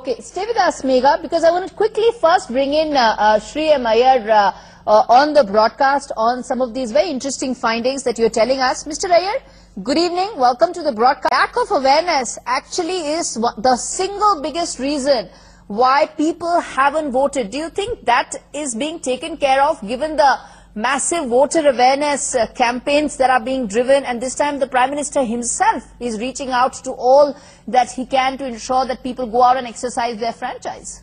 Okay, stay with us, Megha, because I want to quickly first bring in Sree Iyer on the broadcast on some of these very interesting findings that you're telling us. Mr. Iyer, good evening. Welcome to the broadcast. Lack of awareness actually is the single biggest reason why people haven't voted. Do you think that is being taken care of given the massive voter awareness campaigns that are being driven, and this time the Prime Minister himself is reaching out to all that he can to ensure that people go out and exercise their franchise?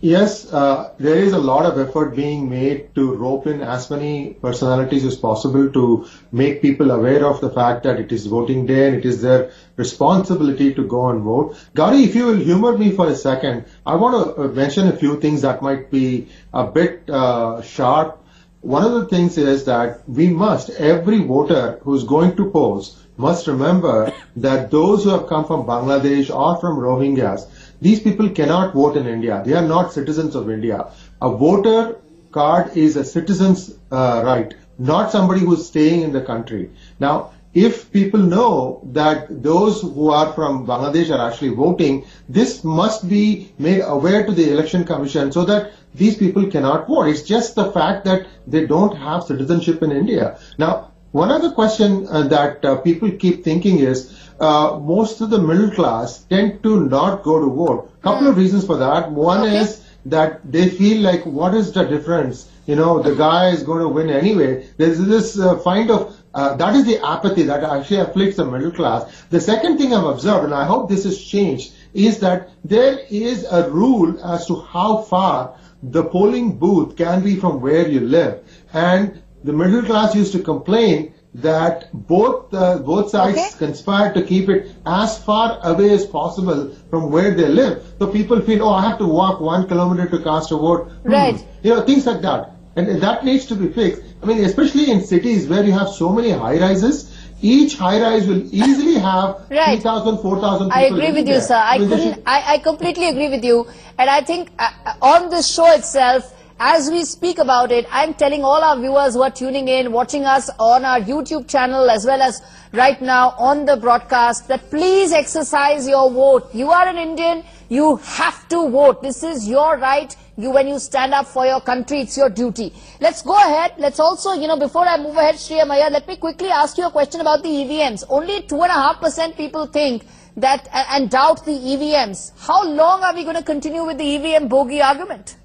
Yes, there is a lot of effort being made to rope in as many personalities as possible to make people aware of the fact that it is voting day and it is their responsibility to go and vote. Gauri, if you will humor me for a second, I want to mention a few things that might be a bit sharp. One of the things is that every voter who's going to polls must remember that those who have come from Bangladesh or from Rohingyas, these people cannot vote in India. They are not citizens of India. A voter card is a citizen's right, not somebody who's staying in the country. Now, if people know that those who are from Bangladesh are actually voting, this must be made aware to the Election Commission so that these people cannot vote. It's just the fact that they don't have citizenship in India. Now, one other question that people keep thinking is, most of the middle class tend to not go to vote. Couple of reasons for that. One is that they feel like, what is the difference? You know, the guy is going to win anyway. There's this that is the apathy that actually afflicts the middle class. The second thing I've observed, and I hope this has changed, is that there is a rule as to how far the polling booth can be from where you live. And the middle class used to complain that both sides conspired to keep it as far away as possible from where they live. So people feel, oh, I have to walk 1 kilometer to cast a vote. Right. You know, things like that. And that needs to be fixed. I mean, especially in cities where you have so many high-rises, each high-rise will easily have 3,000, 4,000 people. I agree with you, sir. I completely agree with you. And I think on this show itself, as we speak about it, I'm telling all our viewers who are tuning in, watching us on our YouTube channel as well as right now on the broadcast, that please exercise your vote. You are an Indian, you have to vote. This is your right. When you stand up for your country, it's your duty. Let's go ahead. Let's also, before I move ahead, Sree Iyer, let me quickly ask you a question about the EVMs. Only 2.5% people think that and doubt the EVMs. How long are we going to continue with the EVM bogey argument?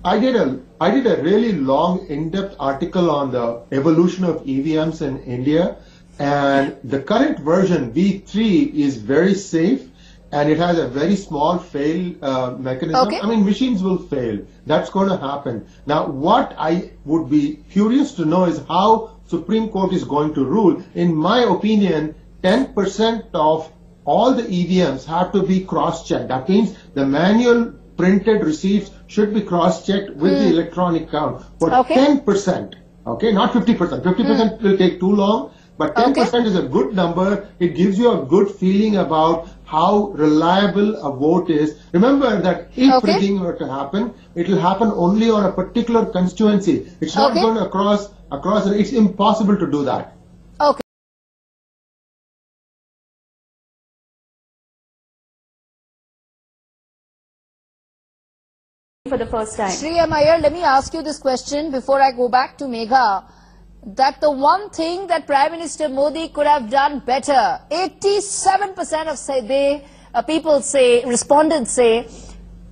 I did a really long, in-depth article on the evolution of EVMs in India, and the current version V3 is very safe, and it has a very small fail mechanism. I mean, machines will fail. That's going to happen. Now, what I would be curious to know is how Supreme Court is going to rule. In my opinion, 10% of all the EVMs have to be cross-checked. That means the manual printed receipts should be cross-checked with the electronic count. For 10%, not 50%. 50% will take too long, but 10% is a good number. It gives you a good feeling about how reliable a vote is. Remember that if rigging were to happen, it will happen only on a particular constituency. It's not going across, and it's impossible to do that. Okay. For the first time. Sree Iyer, let me ask you this question before I go back to Megha. That the one thing that Prime Minister Modi could have done better, 87% of people say, respondents say,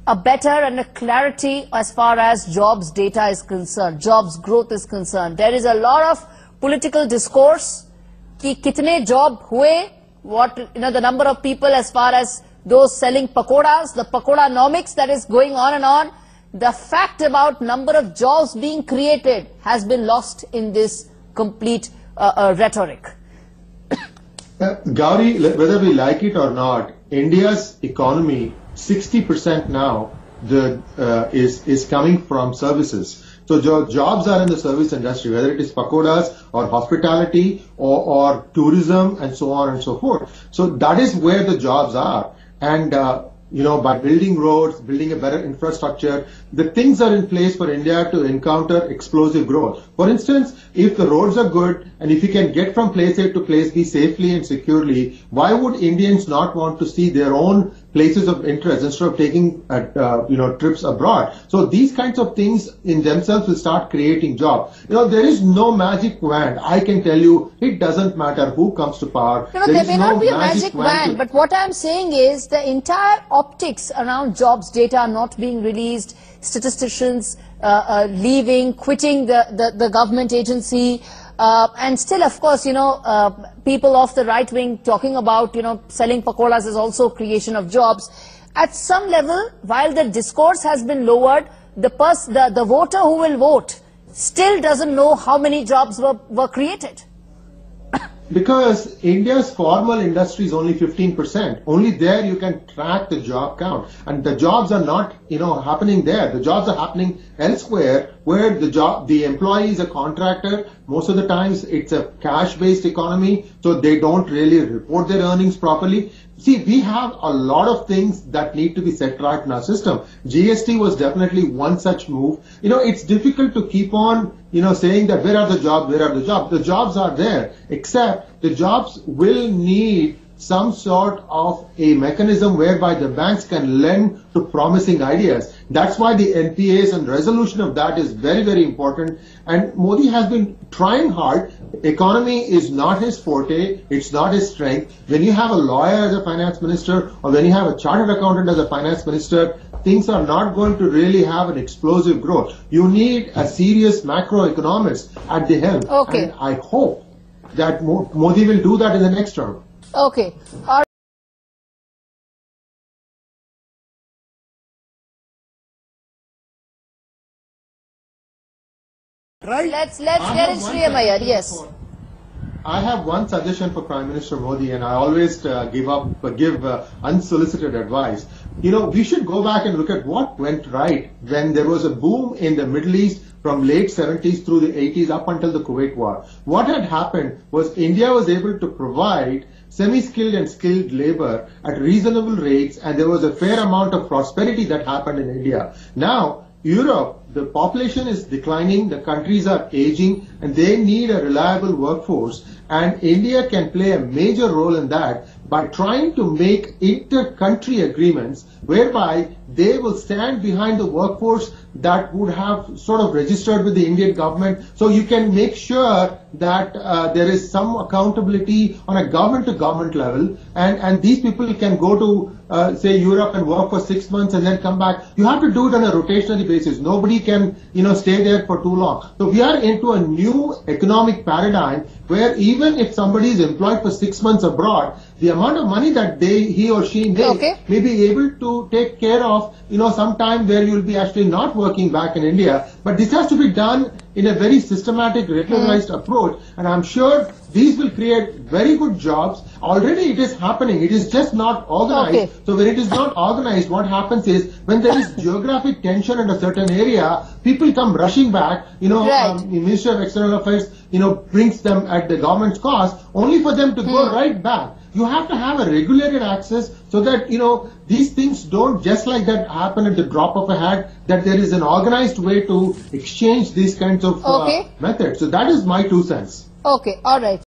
a better and a clarity as far as jobs data is concerned, jobs growth is concerned. There is a lot of political discourse, ki kitne job hue, the number of people as far as those selling pakoras, the pakodanomics that is going on and on. The fact about number of jobs being created has been lost in this complete rhetoric. Gauri, whether we like it or not, India's economy, 60% now is coming from services. So jobs are in the service industry, whether it is pakodas or hospitality or tourism and so on and so forth. So that is where the jobs are. And by building roads, building a better infrastructure, the things are in place for India to encounter explosive growth. For instance, if the roads are good and if you can get from place A to place B safely and securely, why would Indians not want to see their own places of interest instead of taking trips abroad? So these kinds of things in themselves will start creating jobs. There is no magic wand. I can tell you, it doesn't matter who comes to power. There may not be a magic wand, but what I'm saying is the entire optics around jobs data not being released, statisticians leaving, quitting the government agency, and still, of course, people of the right wing talking about, selling pakoras is also creation of jobs. At some level, while the discourse has been lowered, the voter who will vote still doesn't know how many jobs were created. Because India's formal industry is only 15%. Only there you can track the job count. And the jobs are not, happening there. The jobs are happening elsewhere where the employee is a contractor. Most of the times it's a cash-based economy, so they don't really report their earnings properly. See, we have a lot of things that need to be set right in our system. GST was definitely one such move. It's difficult to keep on, saying that where are the jobs, where are the jobs? The jobs are there, except the jobs will need some sort of a mechanism whereby the banks can lend to promising ideas. That's why the NPAs and resolution of that is very, very important. And Modi has been trying hard. Economy is not his forte. It's not his strength. When you have a lawyer as a finance minister or when you have a chartered accountant as a finance minister, things are not going to really have an explosive growth. You need a serious macroeconomist at the helm. Okay. And I hope that Modi will do that in the next term. Okay. Right. Let's get in Sree Iyer. Yes. I have one suggestion for Prime Minister Modi, and I always give unsolicited advice. We should go back and look at what went right when there was a boom in the Middle East from late 70s through the 80s up until the Kuwait War. What had happened was India was able to provide semi-skilled and skilled labor at reasonable rates, and there was a fair amount of prosperity that happened in India. Now, Europe, the population is declining, the countries are aging, and they need a reliable workforce. And India can play a major role in that by trying to make inter-country agreements whereby they will stand behind the workforce that would have sort of registered with the Indian government. So you can make sure that there is some accountability on a government-to-government level, and these people can go to, say, Europe and work for 6 months and then come back. You have to do it on a rotational basis. Nobody can, stay there for too long. So we are into a new economic paradigm where even if somebody is employed for 6 months abroad, the amount of money that he or she may be able to take care of, some time where you'll be actually not working back in India. But this has to be done in a very systematic, regularized approach. And I'm sure these will create very good jobs. Already it is happening. It is just not organized. Okay. So when it is not organized, what happens is when there is geographic tension in a certain area, people come rushing back. The Ministry of External Affairs, brings them at the government's cost, only for them to go right back. You have to have a regulated access so that, these things don't just like that happen at the drop of a hat, that there is an organized way to exchange these kinds of methods. So that is my 2 cents. Okay, all right.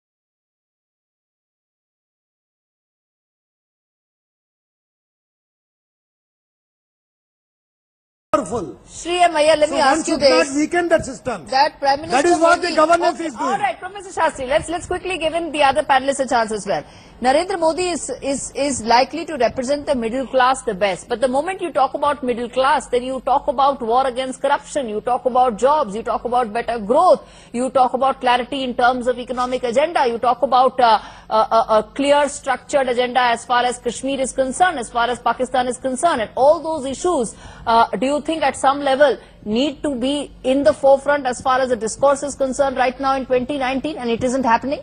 Powerful. Sree Iyer, let me ask you this. Not weaken that system. That Prime Minister That is what Modi, the governance is doing. All right, Professor Shastri, let's quickly give in the other panelists a chance as well. Narendra Modi is likely to represent the middle class the best. But the moment you talk about middle class, then you talk about war against corruption, you talk about jobs, you talk about better growth, you talk about clarity in terms of economic agenda, you talk about a clear structured agenda as far as Kashmir is concerned, as far as Pakistan is concerned. And all those issues, do you think at some level need to be in the forefront as far as the discourse is concerned right now in 2019, and it isn't happening?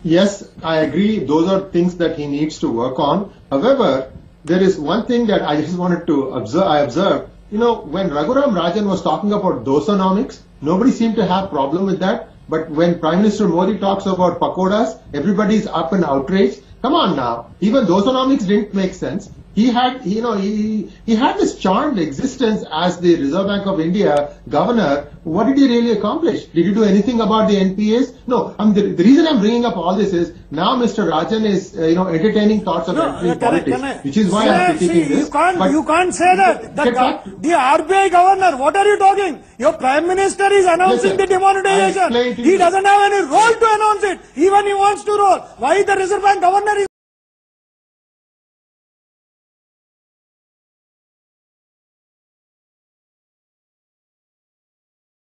Yes, I agree. Those are things that he needs to work on. However, there is one thing that I just wanted to observe. I observed, when Raghuram Rajan was talking about dosanomics, nobody seemed to have problem with that. But when Prime Minister Modi talks about pakoras, everybody's up in outrage. Come on now. Even those economics didn't make sense. He had, he had this charmed existence as the Reserve Bank of India governor. What did he really accomplish? Did he do anything about the NPAs? No. The reason I'm bringing up all this is now Mr. Rajan is, entertaining thoughts of entering politics, which is why I'm critiquing this. You can't say that. The RBI governor, what are you talking? Your Prime Minister is announcing the demonetization. He doesn't have any role to announce it. Even he wants to roll. Why the Reserve Bank governor is